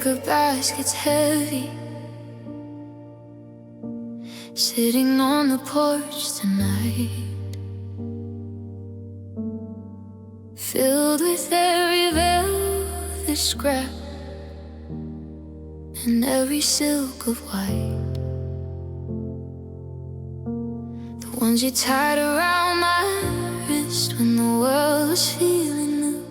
bigger baskets heavy, sitting on the porch tonight, filled with every velvet scrap and every silk of white, the ones you tied around my wrist when the world was feeling new,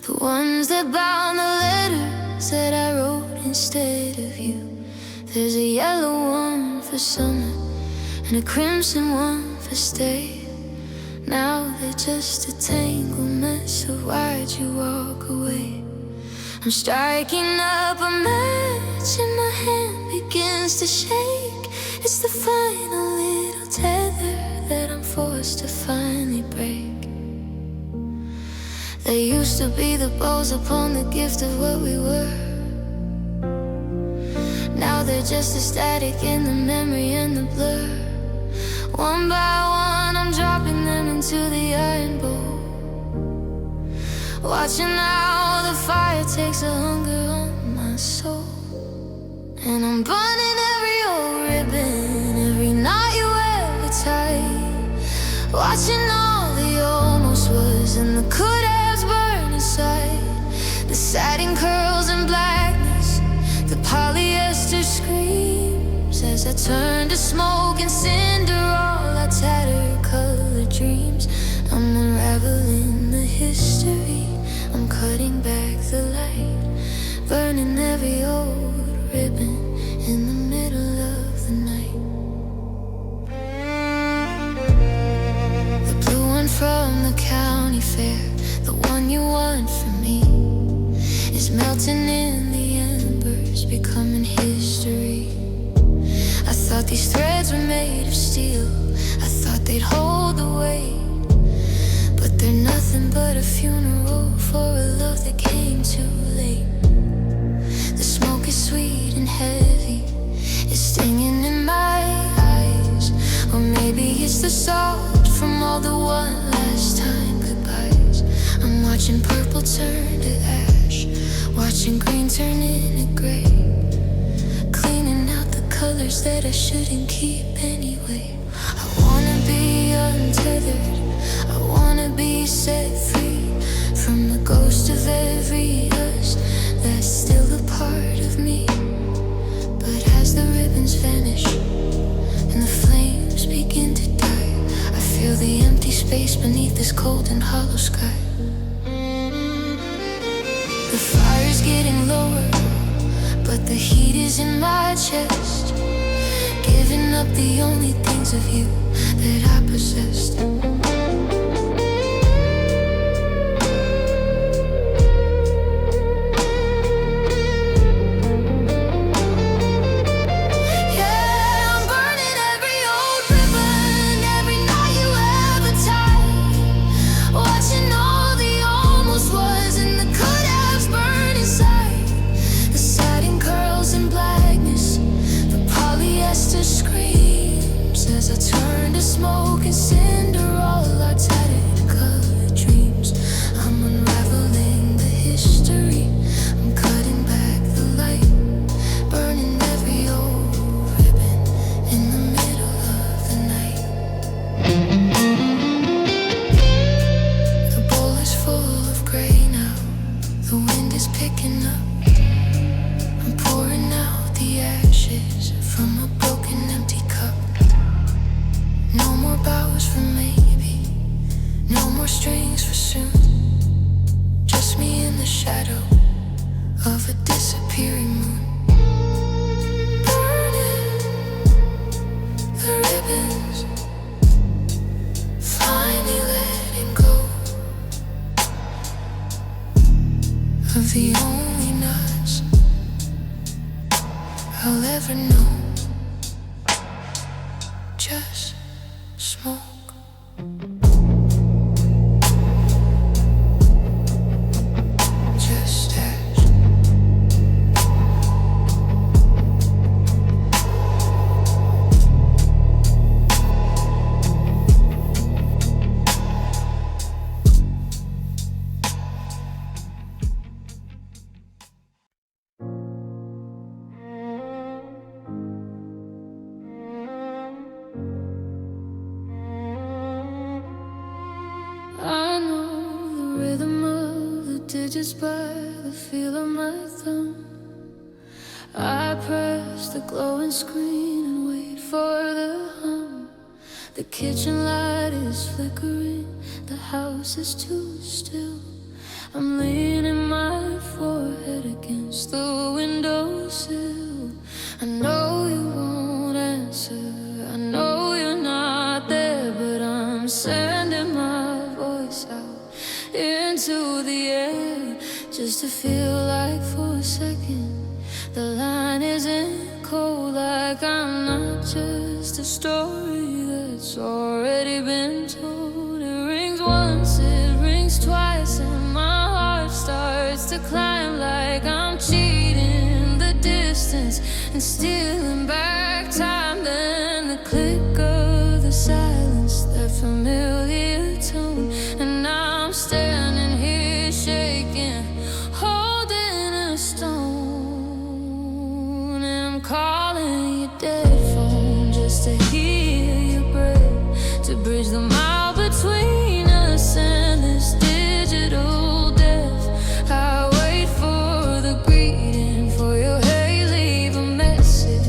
the ones that bound the letters that I wrote instead of you. There's a yellow one for summer and a crimson one for stay. Now they're just a tangled mess of why'd you walk away. I'm striking up a match and my hand begins to shake. It's the final little tether that I'm forced to finally break. There used to be the bows upon the gift of what we were. Now they're just a static in the memory and the blur. One by one I'm dropping them into the iron bowl, watching how the fire takes a hunger on my soul. And I'm burning every old ribbon, every knot you ever tied, watching all the almost was and the could haves burn inside. The satin curls and blackness, the polyester screams as I turn to smoke and cinder all our tattered colored dreams. I'm unraveling the history, I'm cutting back the light, burning every old ribbon in the middle of the night. The blue one from the county fair, the one you won for me, is melting in the embers, becoming history. I thought these threads were made of steel, I thought they'd hold the weight, but they're nothing but a funeral for a love that came too late. The smoke is sweet and heavy, it's stinging in my eyes, or maybe it's the salt from all the one last time goodbyes. I'm watching purple turn to ash, watching green turn into gray, cleaning out the colors that I shouldn't keep anyway. I wanna be untethered, I wanna be set free from the ghost of every us that's still a part of me. But as the ribbons vanish and the flames begin to die, I feel the empty space beneath this cold and hollow sky. The fire's getting lower, but the heat is in my chest, giving up the only things of you that I possessed. As I turn to smoke and cinder all our tattered colored dreams, I'm unraveling the history, I'm cutting back the light, burning every old ribbon in the middle of the night. The bowl is full of gray now, the wind is picking up, I'm pouring out the ashes from a broken empty cup. No more boughs for maybe, no more strings for soon, just me in the shadow of a disappearing moon. Burning the ribbons, finally letting go of the only knots I'll ever know. Just smoke. Just ash. digits by the feel of my thumb. I press the glowing screen and wait for the hum. The kitchen light is flickering, the house is too still. I'm leaning my forehead against the windowsill. I know you won't answer, I know you're not there, but I'm sending my voice out into the air, just to feel like for a second the line isn't cold, like I'm not just a story that's already been told. It rings once, it rings twice, and my heart starts to climb like I'm cheating the distance and stealing back time. Then the click of the silence, that familiar tone, and I'm standing here shaking, holding a stone. And I'm calling your dead phone just to hear your breath, to bridge the mile between us and this digital death. I wait for the greeting, for your hey, leave a message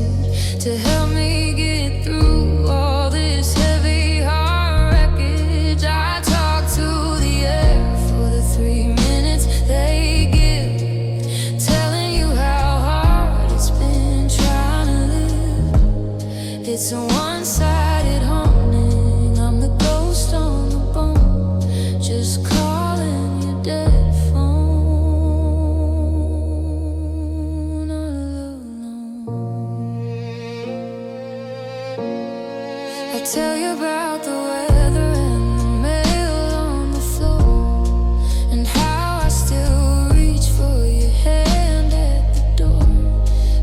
to help me get through all this heavy heart wreckage. I talk to the air for the 3 minutes they give, telling you how hard it's been trying to live. It's a one-sided haunting, I'm the ghost on the bone, just calling your dead phone all alone. I tell you about the weather and the mail on the floor, and how I still reach for your hand at the door.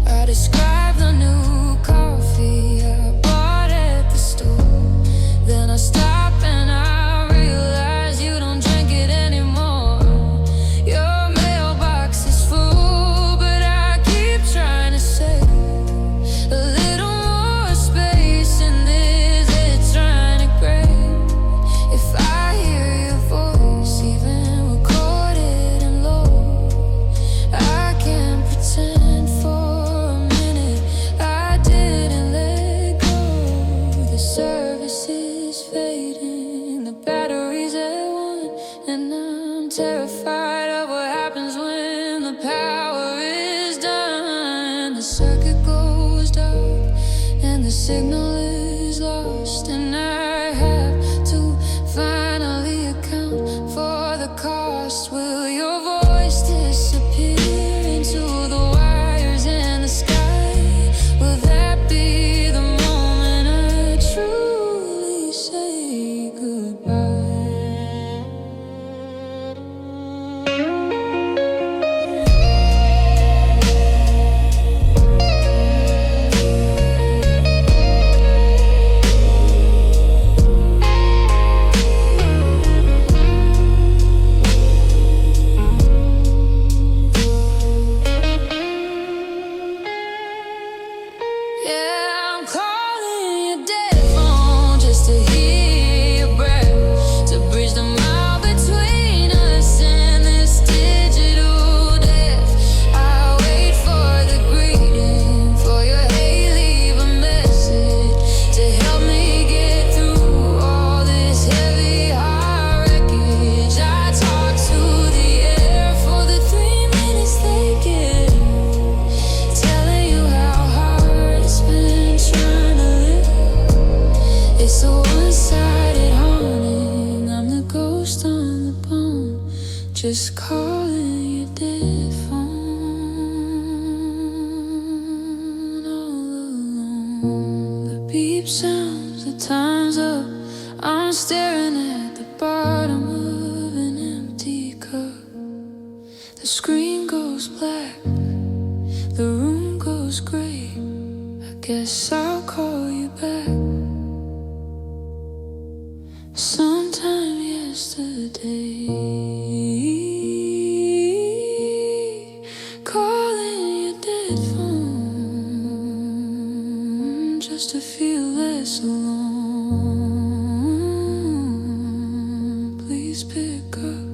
I describe the new coffee I bought at the store. Then I stop and I realize you don't drink it anymore. Your mailbox is full, but I keep trying to save a little more space in this it's trying to grave. If I hear your voice, even recorded and low, I can't pretend for a minute I didn't let go. The service is fading, the battery's at 1, and I'm terrified of what happens when the power is done. The circuit goes dark and the signal is lost, and I have to finally account for the cost. Will your voice disappear into the wires in the sky? Will that be the moment I truly say goodbye? Yeah, I'm calling your dead phone just to hear your breath, to bridge the mile between us and this digital death. I wait for the greeting, for your hey, leave a message to help me get through all this heavy heart wreckage. I talk to the air for the 3 minutes they give, telling you how hard it's been trying to live. It's a one-sided haunting, I'm the ghost on the bone, just calling your dead phone all alone. The beep sounds, the time's up, I'm staring at the bottom of an empty cup. The screen goes black, the room goes gray. I guess I'll call you back sometime yesterday. Calling your dead phone just to feel less alone. Please pick up.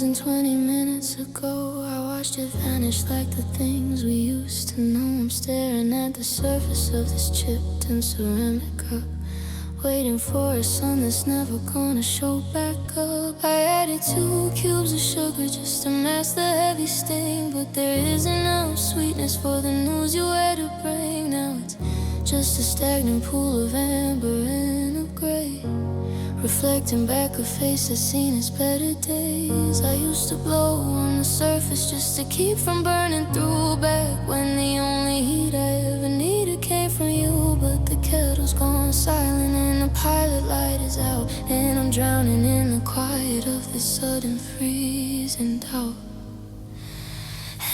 wasn't 20 minutes ago. I watched it vanish like the things we used to know. I'm staring at the surface of this chipped and ceramic cup, waiting for a sun that's never gonna show back up. I added 2 cubes of sugar just to mask the heavy sting, but there isn't enough sweetness for the news you had to bring. Now it's just a stagnant pool of amber and of gray, reflecting back a face that's seen its better days. I used to blow on the surface just to keep from burning through, back when the only heat I ever needed came from you. But the kettle's gone silent and the pilot light is out, and I'm drowning in the quiet of this sudden freezing doubt.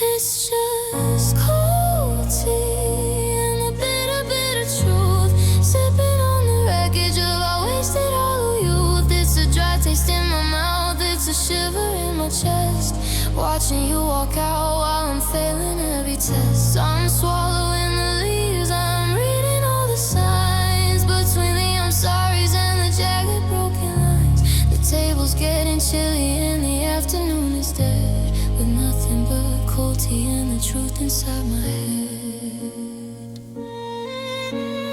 It's just cold tea and a bitter, bitter truth, sipping on the wreckage of our wasted hollow youth. It's a dry taste in my mouth, it's a shiver in my chest, watching you walk out while I'm failing every test. I'm swallowing the leaves, I'm reading all the signs between the I'm sorry's and the jagged broken lines. The table's getting chilly and the afternoon is dead, with nothing but cold tea and the truth inside my head.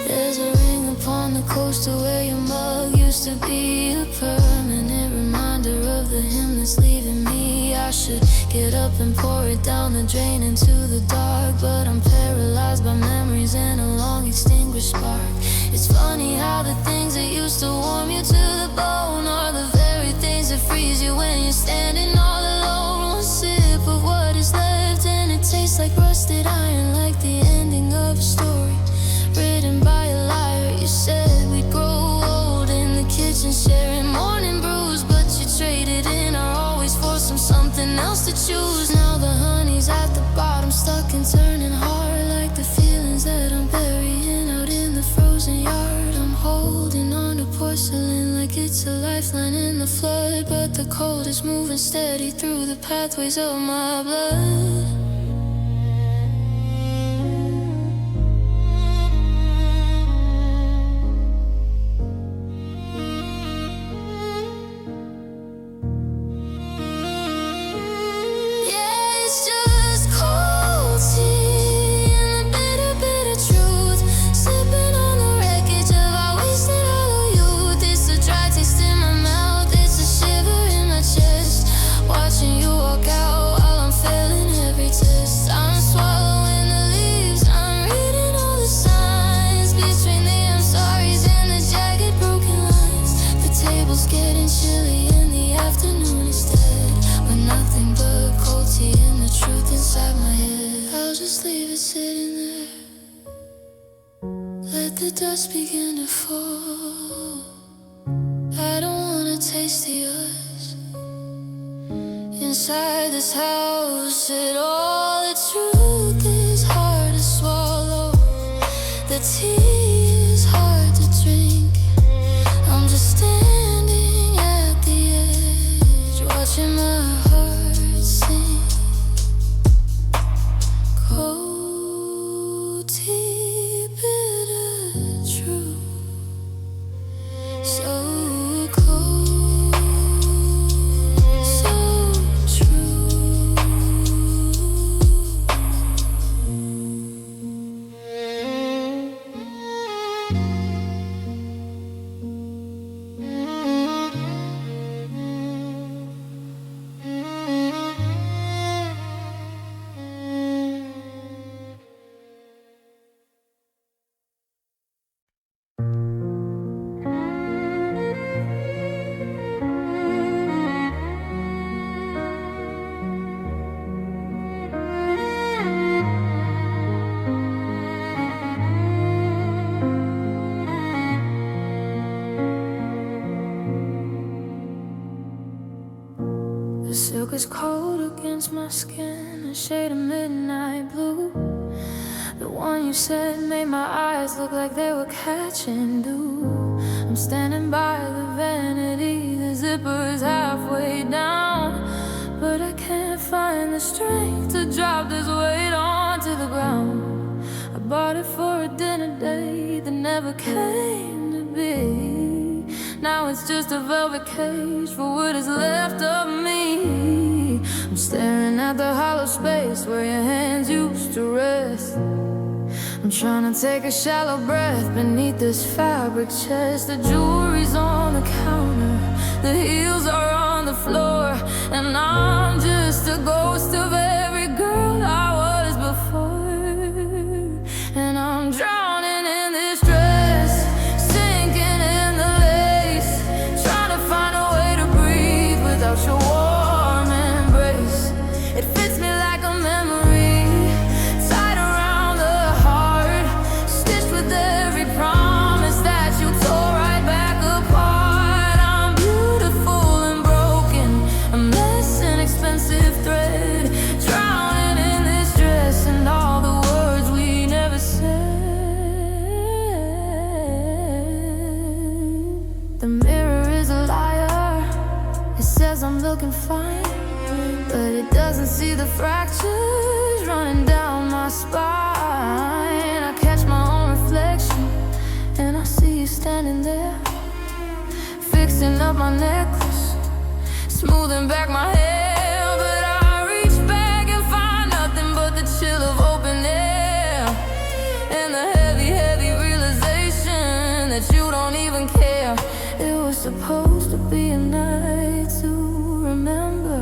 There's a ring upon the coaster where your mug used to be a permanent reminder of the hymn that's leaving me. I should get up and pour it down the drain into the dark, but I'm paralyzed by memories and a long extinguished spark. It's funny how the things that used to warm you to the bone are the very things that freeze you when you're standing all alone. One sip of what is left and it tastes like rusted iron, like the ending of a story written by a liar. You said we'd grow old in the kitchen sharing morning brews, but you traded in our always for something else to choose. Now the honey's at the bottom, stuck and turning hard, like the feelings that I'm burying out in the frozen yard. I'm holding on to porcelain like it's a lifeline in the flood, but the cold is moving steady through the pathways of my blood. Let the dust begin to fall. I don't wanna taste the us inside this house at all. The truth is hard to swallow, the tea is hard to drink. I'm just standing at the edge, watching my heart sink. Cold tea, bitter truth, so cold, so true. The silk is cold against my skin, a shade of midnight blue. The one you said made my eyes look like they were catching dew. I'm standing by the vanity, the zipper is halfway down, but I can't find the strength to drop this weight onto the ground. I bought it for a dinner date that never came to be. Now it's just a velvet cage for what is left of me. I'm staring at the hollow space where your hands used to rest. I'm trying to take a shallow breath beneath this fabric chest. The jewelry's on the counter, the heels are on the floor, and I'm just a ghost of every girl I was before. And I'm drowning in this dress, sinking in the lace, trying to find a way to breathe without your warm embrace. It fits me like a memory, tied around the heart, stitched with every promise that you tore right back apart. I'm beautiful and broken, a mess and expensive thread, drowning in this dress and all the words we never said. The mirror is a liar, it says I'm looking fine, but it doesn't see the fractures running down my spine. I catch my own reflection and I see you standing there, fixing up my necklace, smoothing back my hair. But I reach back and find nothing but the chill of open air, and the heavy, heavy realization that you don't even care. It was supposed to be a night to remember,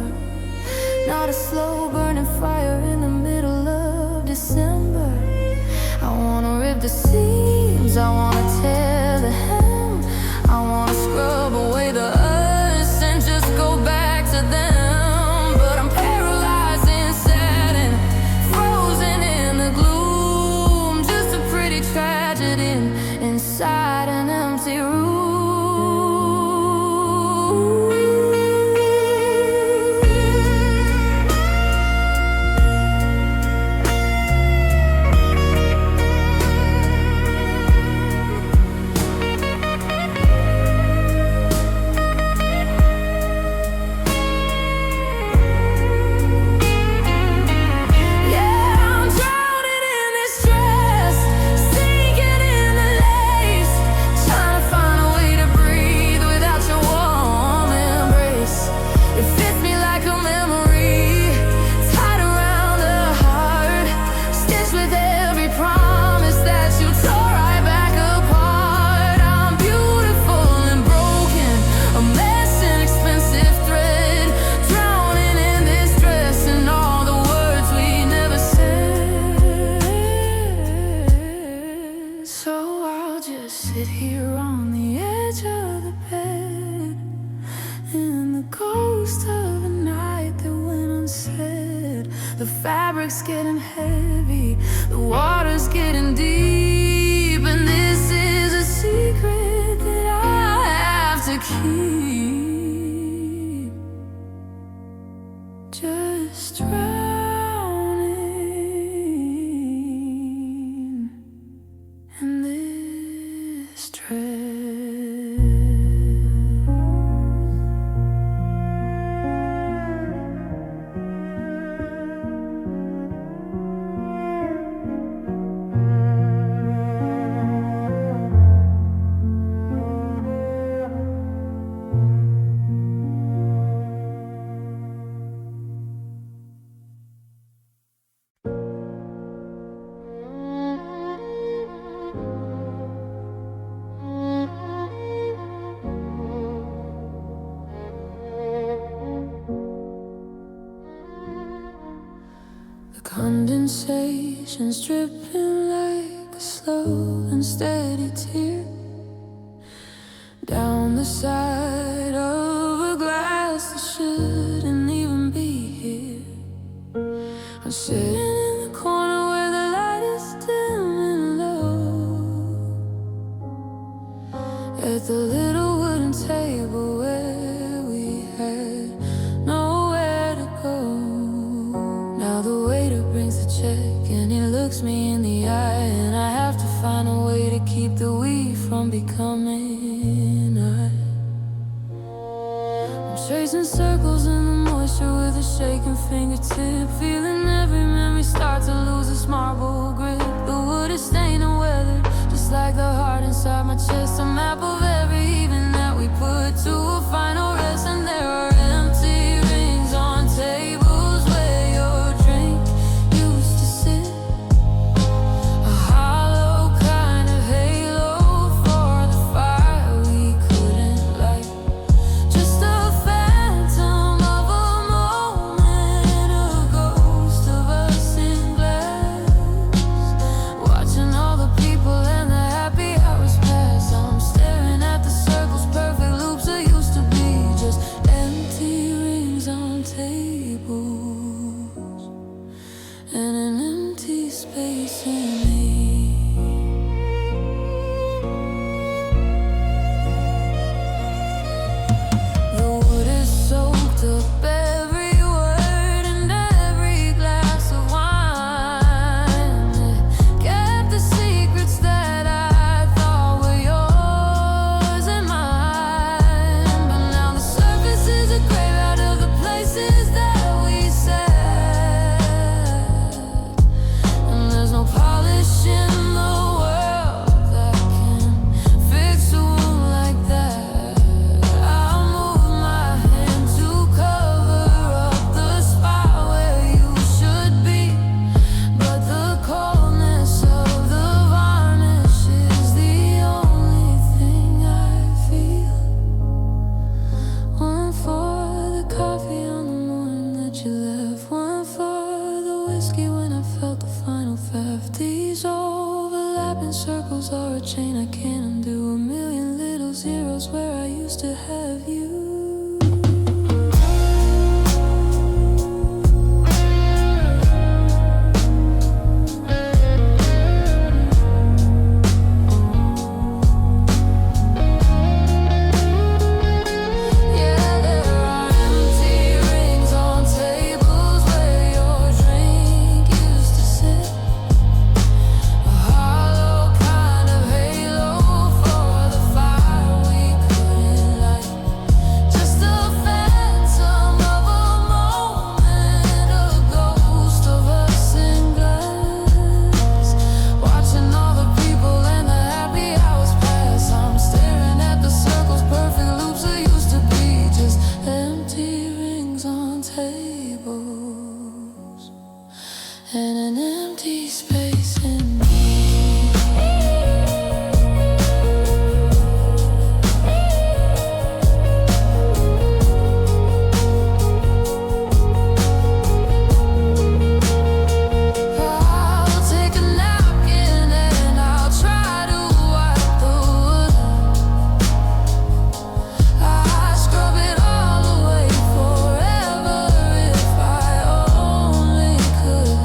not a slow burning fire in the middle of December. I wanna rip the seams, I wanna tear the hem, I wanna scrub away the us and just go back to them. But I'm paralyzed inside and frozen in the gloom, just a pretty tragedy inside an empty room. Sit here on the edge of the bed, in the ghost of a night that went unsaid. The fabric's getting heavy, the water's getting deep, and this is a secret that I have to keep. Just drowning in this dress. Condensation's dripping like a slow and steady tear down the side of a glass that shouldn't even be here. I'm sitting in the corner where the light is dim and low, at the little wooden table where we had nowhere to go. Now the waiter brings the check and he looks me in the eye, and I have to find a way to keep the we from becoming I. I'm tracing circles in the moisture with a shaking fingertip, feeling every memory start to lose its marble grip. The wood is stained and weathered, just like the heart inside my chest. A map of every evening that we put to a final rest, and there are empty rings on tables whiskey when I felt the final theft. These overlapping circles are a chain I can't undo. A million little zeros where I used to have you. And an empty space in me. I'll take a napkin and I'll try to wipe the wood. I scrub it all away forever if I only could.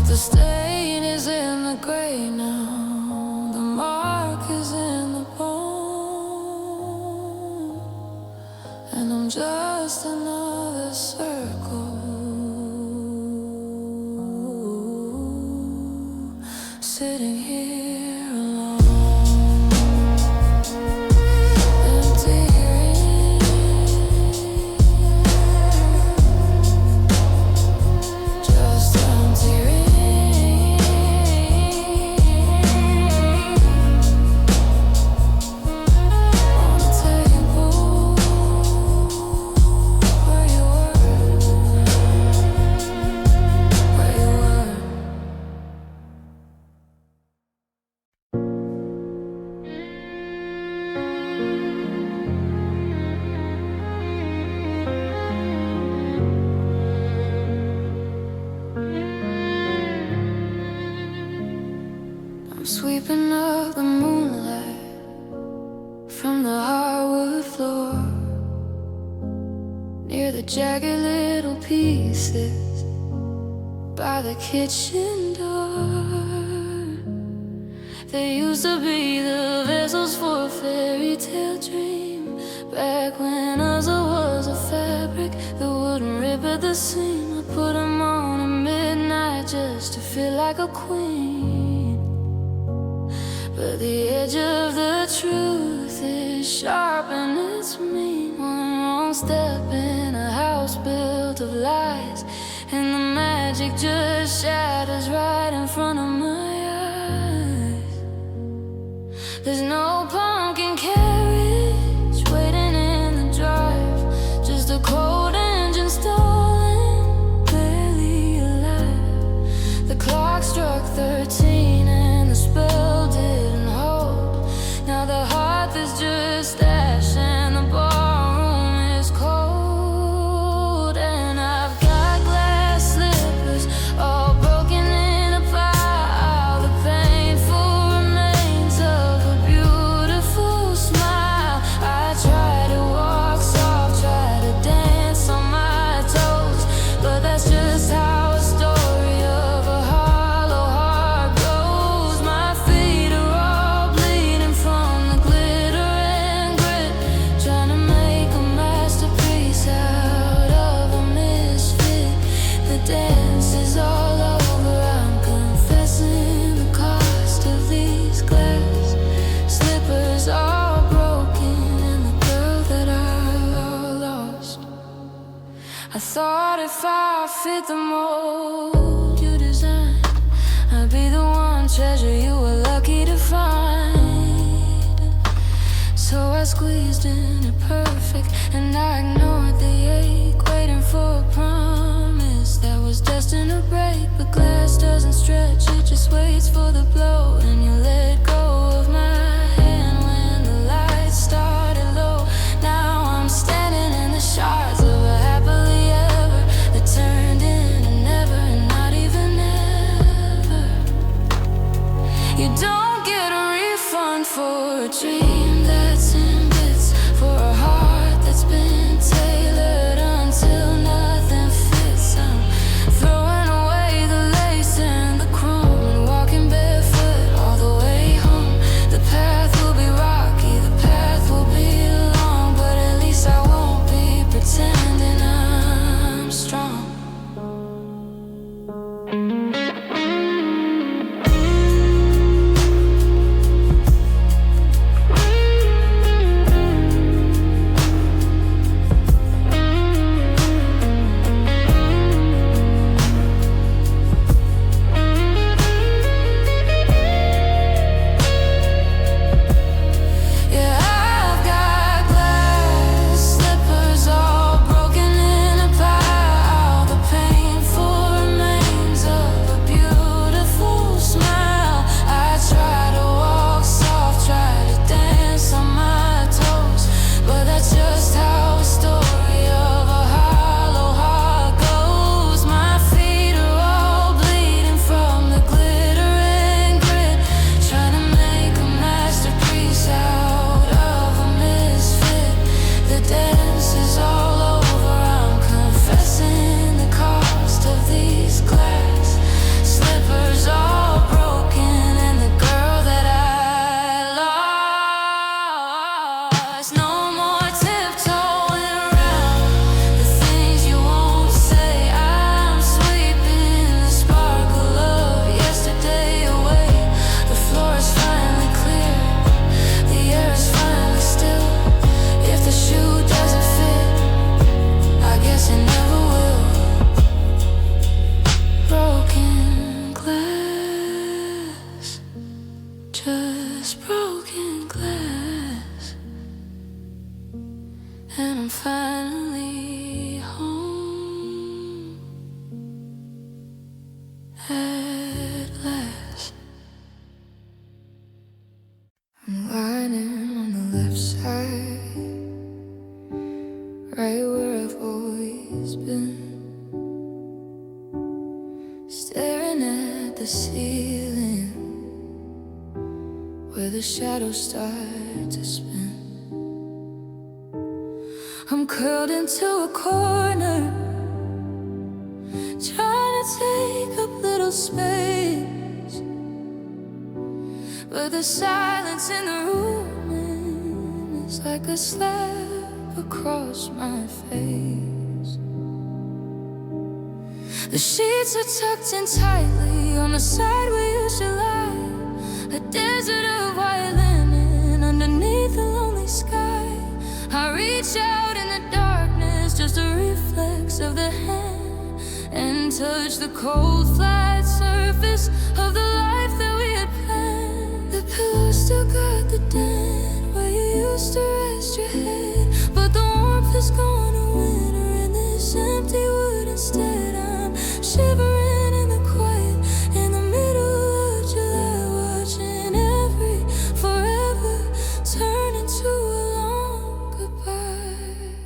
The stain is in the gray now. The mark is in the bone. And I'm just another circle sitting here alone. Empty just empty on the table where you were. I'm sweeping up the moonlight from the hardwood floor, near the jagged little pieces by the kitchen door. They used to be the vessels for a fairy tale dream, back when us was a fabric that wouldn't rip at the seam. I put 'em on at midnight just to feel like a queen. But the edge of the truth is sharp and it's mean. One wrong step in a house built of lies, and the magic just shatters right in front of my eyes. There's no pumpkin carriage waiting in the drive, just a cold engine stalling, barely alive. The clock struck 13 and the spell didn't hold. Now the hearth is just ash and the ballroom is cold. And I've got glass slippers all broken in a pile, the painful remains of a beautiful smile. I try to walk soft, try to dance on my toes, but that's just how a story of a hollow heart goes. My feet are all bleeding from the glitter and grit, trying to make a masterpiece out of a misfit. The dance is all over, I'm confessing the cost of these glass slippers all broken, and the girl that I lost. I thought if I fit the mold you designed, I'd be the one treasure you were lucky to find. So I squeezed in it perfect, and I ignored the ache, waiting for a promise that was destined to break. But glass doesn't stretch, it just waits for the blow, and you let go of my hand when the lights started low. Now I'm standing in the shards of a happily ever that turned into never. staring at the ceiling where the shadows start to spin. I'm curled into a corner, trying to take up little space, but the silence in the room is like a slap across my face. The sheets are tucked in tightly on the side we used to lie, a desert of white linen underneath a lonely sky. I reach out in the darkness, just a reflex of the hand, and touch the cold flat surface of the life that we had planned. The pillow still got the dent where you used to rest your head, but the warmth is gone to winter in this empty wood instead. I'm shivering in the quiet in the middle of July, watching every forever turn into a long goodbye.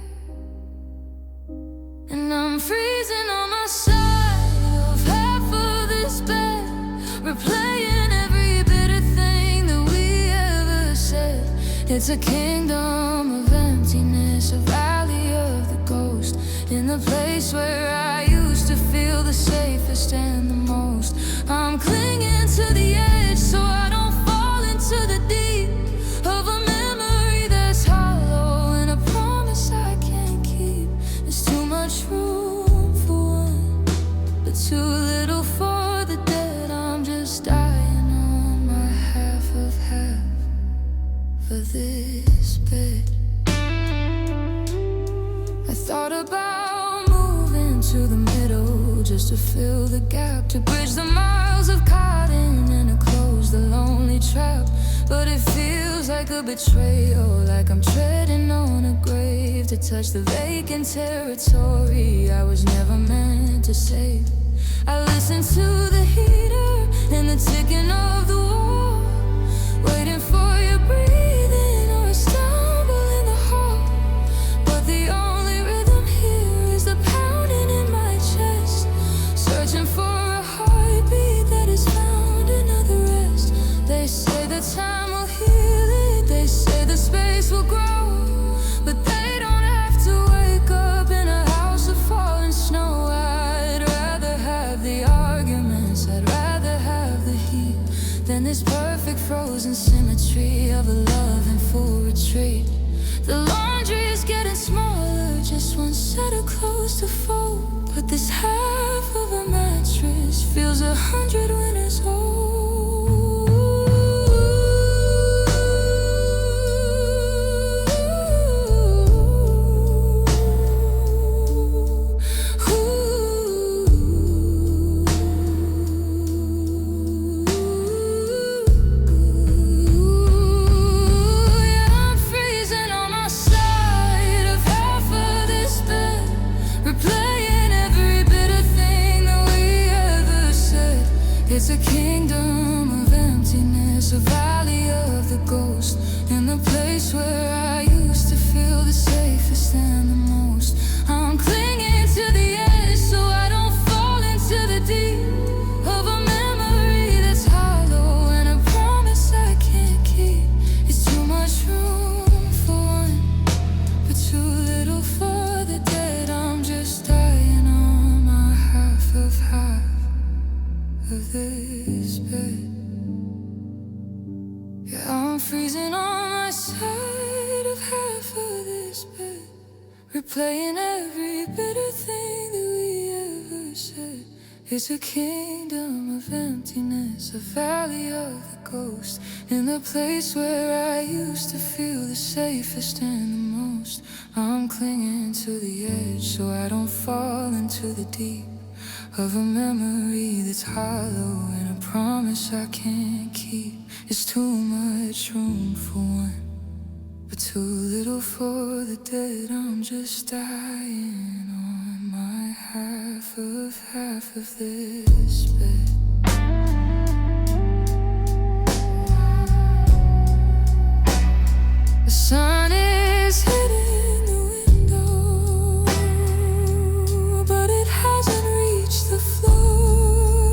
And I'm freezing on my side of half of this bed, replaying every bitter thing that we ever said. It's a kingdom of emptiness, a valley of the ghost, in the place where I used to feel the safest and the most. I'm clinging to the edge so I don't fall into the deep of a memory that's hollow and a promise I can't keep. There's too much room for one, but too little for the dead. I'm just dying on my half of this bed. I thought about moving to the middle just to fill the gap, to bridge the miles of cotton and to close the lonely trap. But it feels like a betrayal, like I'm treading on a grave, to touch the vacant territory I was never meant to save. I listen to the heater and the ticking of the wall, waiting for your breathing or a stumble in the hall. But the only rhythm here is the pounding in my chest, searching for a heartbeat that has found another rest. They say the time will heal it, they say the space will grow, but they don't have to wake up in a house of falling snow. I'd rather have the arguments, I'd rather have the heat, than this perfect frozen symmetry of a love in full retreat. The laundry is getting smaller, just one set of clothes to fold, but this half of a mattress feels 100 winters old. It's a kingdom of emptiness, a valley of the ghost, in the place where I used to feel the safest and the most. I'm clinging to the edge so I don't fall into the deep of a memory that's hollow and a promise I can't keep. It's too much room for one, but too little for the dead. I'm just dying on my half of this bed. Yeah, I'm freezing on my side of half of this bed, replaying every bitter thing that we ever said. It's a kingdom of emptiness, a valley of the ghost, in the place where I used to feel the safest and the most. I'm clinging to the edge so I don't fall into the deep of a memory that's hollow and a promise I can't keep. It's too much room for one, but too little for the dead. I'm just dying on my half of this bed. The sun is hitting the window, but it hasn't reached the floor.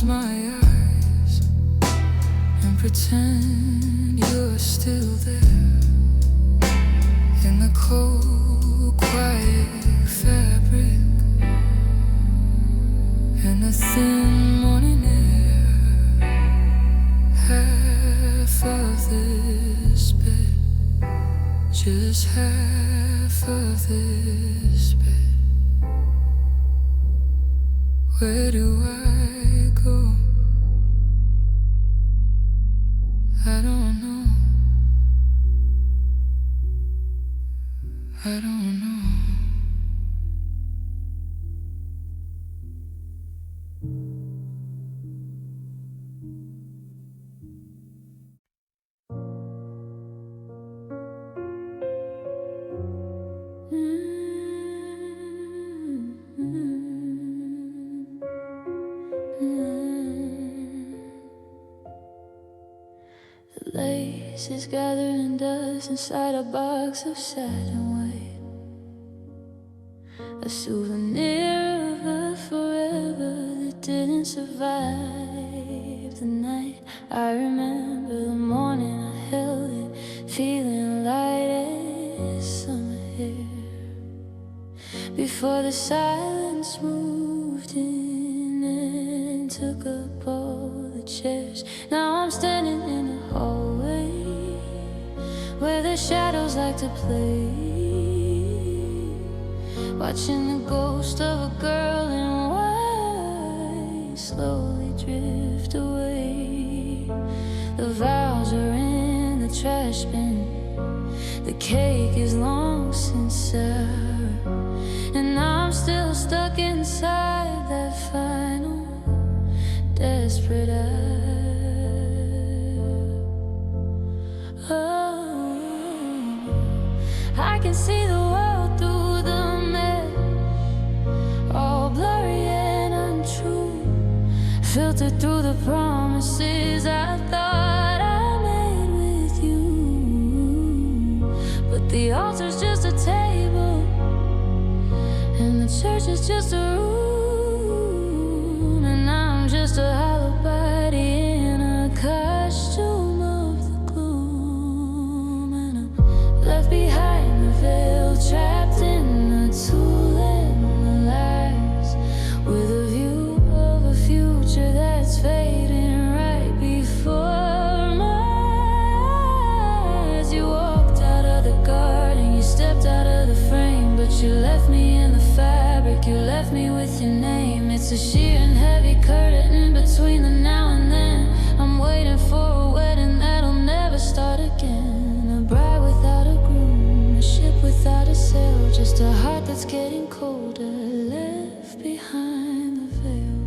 my eyes and pretend you're still there. In the cold, quiet fabric and the thin morning air, half of this bed, just half of this bed. Where do I go? I don't know. I don't know. The lace is gathering dust inside a box of satin white, a souvenir of a forever that didn't survive the night. I remember the morning I held it, feeling light as summer air, before the silence moved in and took up all the chairs. Now I'm standing in a hallway where the shadows like to play, watching the ghost of a girl in white slowly drift away. The vows are in the trash bin, the cake is long since sour, and I'm still stuck inside that final desperate hour. Oh, I can see the world through the mesh, all blurry and untrue, filtered through the promises I thought I made with you. But the altar's just a table, and the church is just a room, and I'm just a hollow body in a costume of the gloom. And I'm left behind the veil, trapped in the tool and the lies, with a view of a future that's fading right before my eyes. You walked out of the garden, you stepped out of the frame, but you left me in the fabric, you left me with your name. It's a sheer and heavy curtain between the now and then. I'm waiting for a wedding that'll never start again, a bride without a groom, a ship without a sail, just a heart that's getting colder, left behind the veil.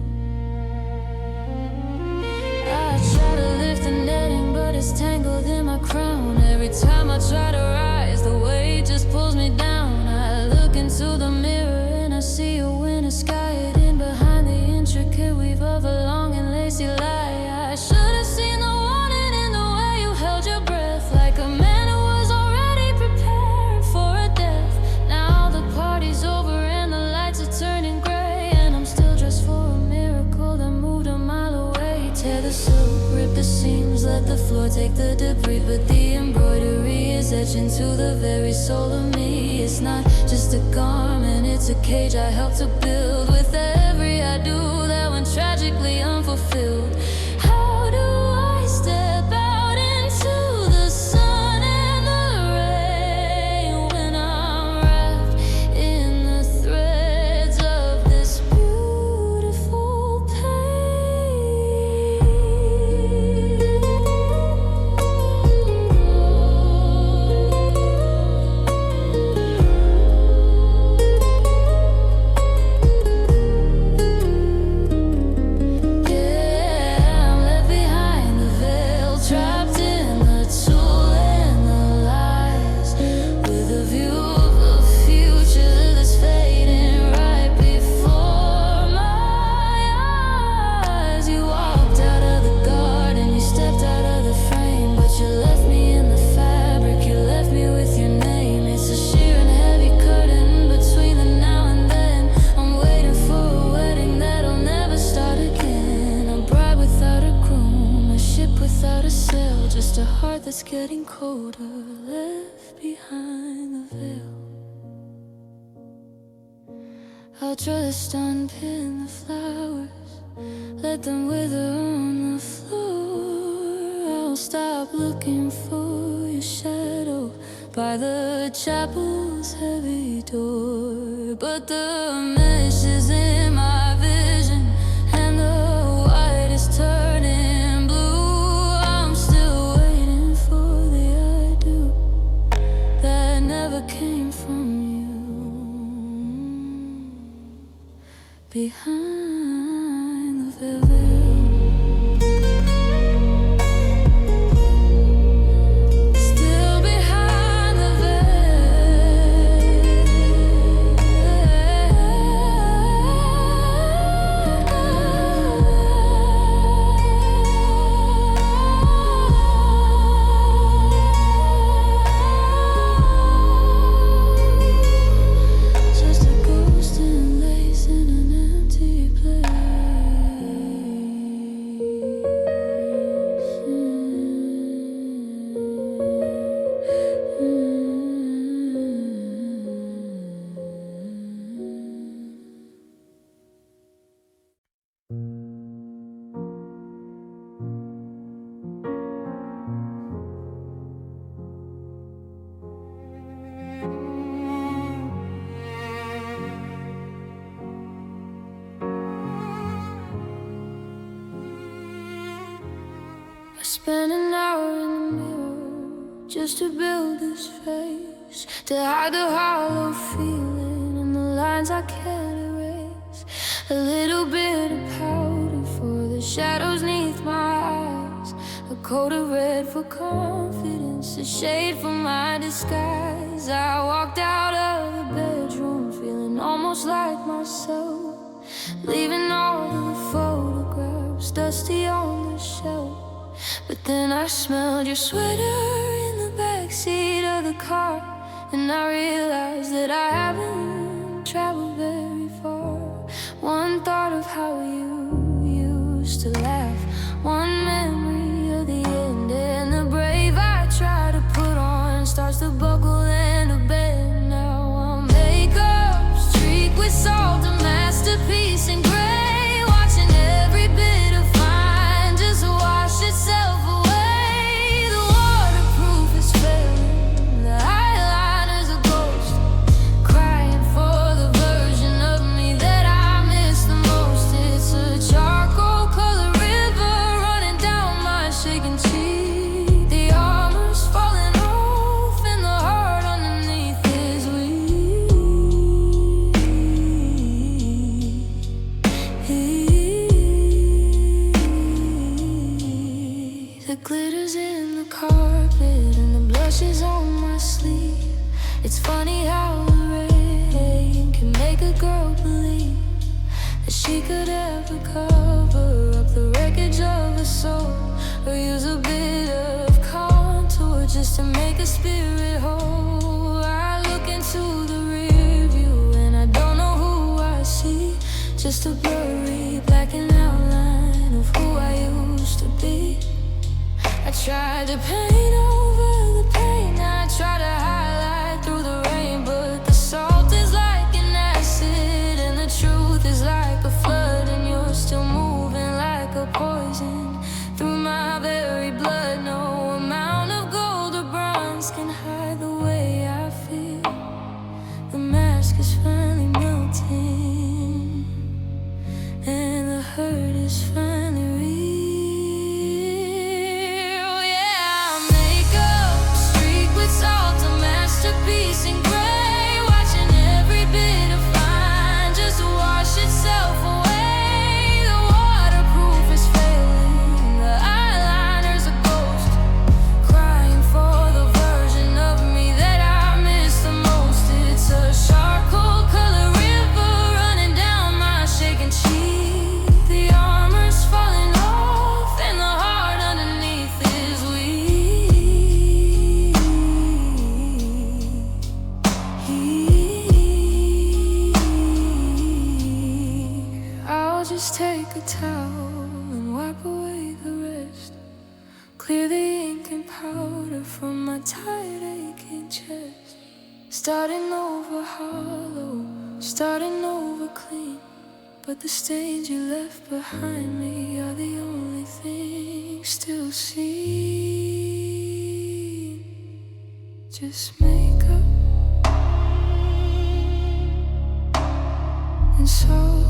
I try to lift the netting, but it's tangled in my crown. Every time I try to rise, the weight just pulls me down. I look into the mirror and I see a winter sky hidden behind the intricate weave of a long and lacy lie. I should have seen the warning in the way you held your breath, like a man who was already prepared for a death. Now the party's over and the lights are turning gray, and I'm still dressed for a miracle that moved a mile away. Tear the silk, rip the seams, let the floor take the debris, but the embroidery is etched into the very soul of me. It's not just a garment, it's a cage I helped to build, with every I do that went tragically unfulfilled. How do I step out into the sun and the rain when I'm wrapped in the threads of this beautiful pain? Yeah. just a heart that's getting colder, left behind the veil. I'll just unpin the flowers, let them wither on the floor. I'll stop looking for your shadow by the chapel's heavy door. But the mesh is in my vision, and the white is turning blue. I'm still waiting for the I do that never came from you. Behind the veil. I spent an hour in the mirror just to build this face, to hide the hollow feeling and the lines I can't erase. A little bit of powder for the shadows neath my eyes, a coat of red for confidence, a shade for my disguise. I walked out of the bedroom feeling almost like myself, leaving all the photographs dusty on the shelf. But then I smelled your sweater in the backseat of the car, and I realized that I haven't traveled very far. One thought of how you used to laugh, one memory of the end, and the brave I try to put on starts to buckle into bed. Now I'm makeup streaked with salt, a masterpiece in gray, watching every bit of fine just wash itself away. The waterproof is failing, the eyeliner's a ghost, crying for the version of me that I miss the most. It's a charcoal colored river running down my shaking cheek. The armor's falling off and the heart underneath is weak. The glitter's in the carpet and the blush is on my sleeve. It's funny how the rain can make a girl believe that she could ever cover up the wreckage of a soul, or use a bit of contour just to make a spirit whole. I look into the rear view and I don't know who I see, just a blurry blackened outline of who I used to be. I tried to paint over the pain, I tried to highlight through the rain, but the salt is like an acid and the truth is like a flood, and you're still moving like a poison through my very blood. No amount of gold or bronze can hide the way I feel. The mask is finally melting and the hurt is finally real. Yeah, I'm Starting over hollow, starting over clean. But the stains you left behind me are the only thing still seen. Just make up. And so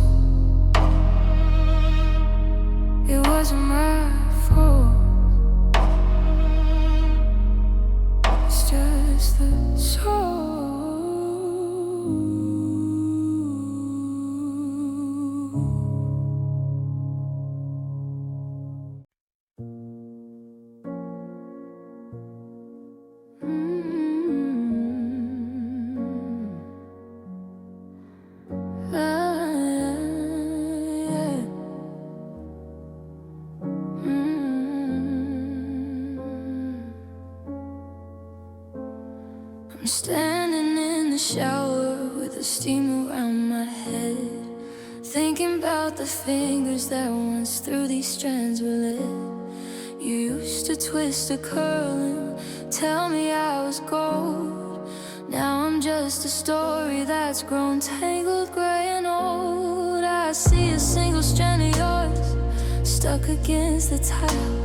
it wasn't my fault. It's just the soul. I'm standing in the shower with the steam around my head, thinking about the fingers that once through these strands were led. You used to twist a curl and tell me I was gold. Now I'm just a story that's grown tangled, gray and old. I see a single strand of yours stuck against the tile,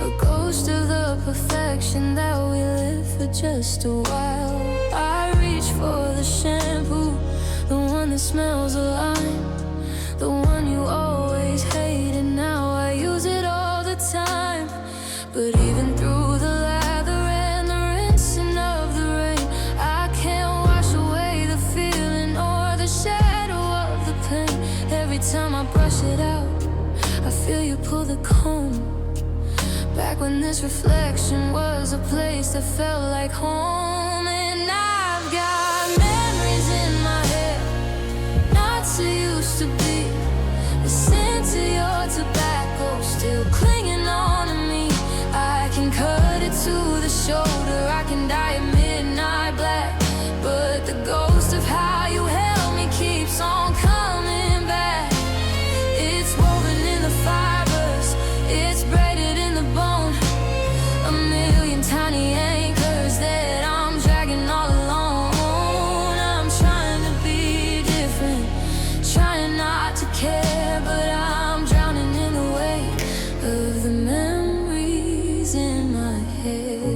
a ghost of the perfection that we lived for just a while. I reach for the shampoo, the one that smells of lime, the one you always hated. Now I use it all the time. But even through the lather and the rinsing of the rain, I can't wash away the feeling or the shadow of the pain. Every time I brush it out, I feel you pull the comb back when this reflection was a place that felt like home. And I've got memories in my head, not so used to be. The scent of your tobacco still clinging on to me. I can cut it to the shoulder, I can die at midnight black, but the ghost of how you held me keeps on coming back. It's woven in the fibers, it's braided in the bone, a million tiny anchors that I'm dragging all alone. I'm trying to be different, trying not to care, but I'm drowning in the weight of the memories in my head.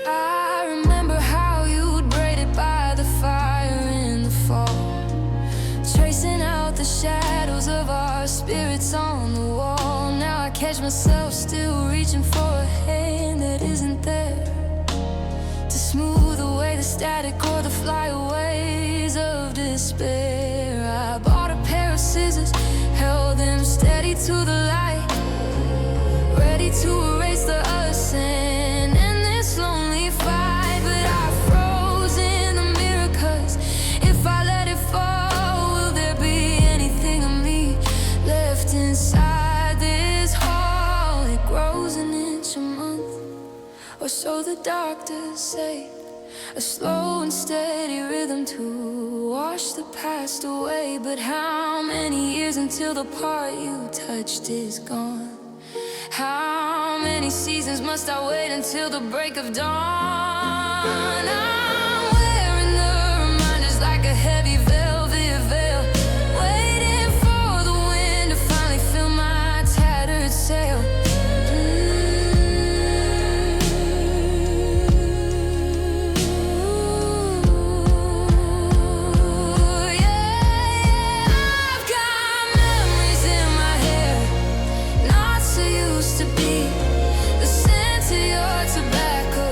I remember how you'd braided by the fire in the fall, tracing out the shadows of our spirits on the wall. Now I catch myself still reaching for a hand that isn't there, to smooth away the static or the flyaways of despair. I bought a pair of scissors, held them steady to the light, ready to erase the us and end this lonely fight. But I froze in the mirror, 'cause if I let it fall, will there be anything of me left inside this hall? It grows an inch a month, or so the doctors say, a slow and steady rhythm to wash the past away. But how many years until the part you touched is gone? How many seasons must I wait until the break of dawn? I'm wearing the reminders like a heavy velvet veil, waiting for the wind to finally fill my tattered sail.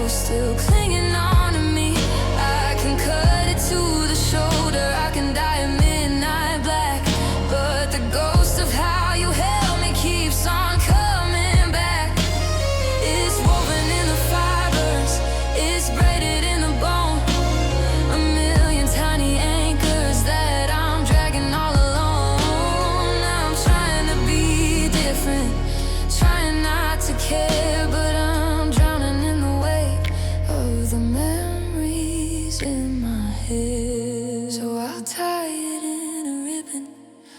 Still clinging on to me. I can cut it to the shoulder, I can die at midnight black, but the ghost of how you held me keeps on coming back. It's woven in the fibers, it's braided in the bone, a million tiny anchors that I'm dragging all alone. I'm trying to be different, trying not to care, but I'm drowning in the weight of the memories in my head. So I'll tie it in a ribbon,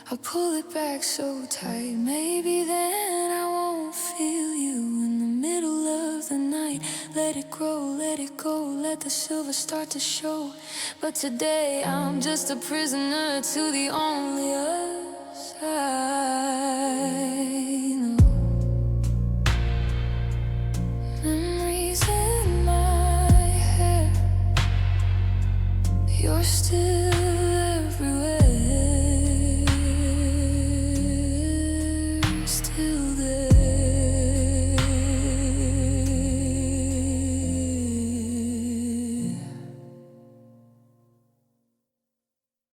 I'll pull it back so tight. Maybe then I won't feel you in the middle of the night. Let it grow, let it go, let the silver start to show. But today I'm just a prisoner to the only other side.